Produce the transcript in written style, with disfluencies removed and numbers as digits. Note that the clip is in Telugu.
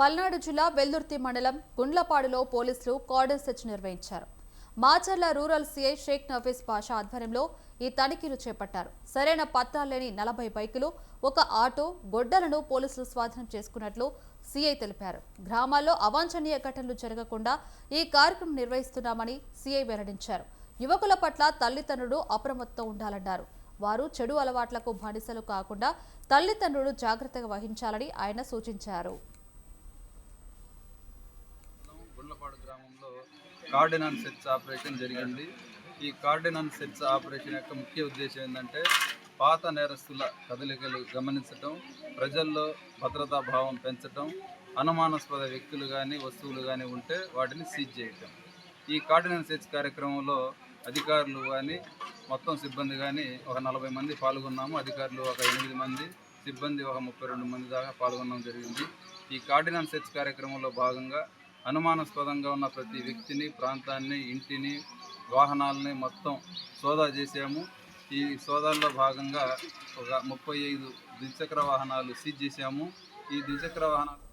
పల్నాడు జిల్లా వెల్దుర్తి మండలం గుండ్లపాడులో పోలీసులు కార్డన్ సెర్చ్ నిర్వహించారు. మాచర్ల రూరల్ సీఐ షేక్ నఫీస్ పాషా ఆధ్వర్యంలో ఈ తనిఖీలు చేపట్టారు. సరైన పత్రాలు లేని 40 బైకులు, ఒక ఆటో, గొడ్డలను పోలీసులు స్వాధీనం చేసుకున్నట్లు సీఐ తెలిపారు. గ్రామాల్లో అవాంఛనీయ ఘటనలు జరగకుండా ఈ కార్యక్రమం నిర్వహిస్తున్నామని సీఐ వెల్లడించారు. యువకుల పట్ల తల్లిదండ్రులు అప్రమత్తంగా ఉండాలన్నారు. వారు చెడు అలవాట్లకు బానిసలు కాకుండా తల్లిదండ్రులు జాగ్రత్తగా వహించాలని ఆయన సూచించారు. గుండ్లపాడు గ్రామంలో కార్డినెన్స్ సెర్చ్ ఆపరేషన్ జరిగింది. ఈ కార్డినెన్స్ సెర్చ్ ఆపరేషన్ యొక్క ముఖ్య ఉద్దేశం ఏంటంటే పాత నేరస్తుల కదలికలు గమనించటం, ప్రజల్లో భద్రతా భావం పెంచటం, అనుమానాస్పద వ్యక్తులు కానీ వస్తువులు కానీ ఉంటే వాటిని సీజ్ చేయటం. ఈ కార్డినెన్స్ సెర్చ్ కార్యక్రమంలో అధికారులు కానీ మొత్తం సిబ్బంది కానీ ఒక 40 మంది పాల్గొన్నాము. అధికారులు ఒక 8 మంది, సిబ్బంది ఒక 32 మంది దాకా పాల్గొనడం జరిగింది. ఈ కార్డినెన్స్ సెర్చ్ కార్యక్రమంలో భాగంగా అనుమానాస్పదంగా ఉన్న ప్రతి వ్యక్తిని, ప్రాంతాన్ని, ఇంటిని, వాహనాలని మొత్తం సోదా చేశాము. ఈ సోదాల్లో భాగంగా ఒక 35 ద్విచక్ర వాహనాలు సీజ్ చేశాము. ఈ ద్విచక్ర వాహనాలు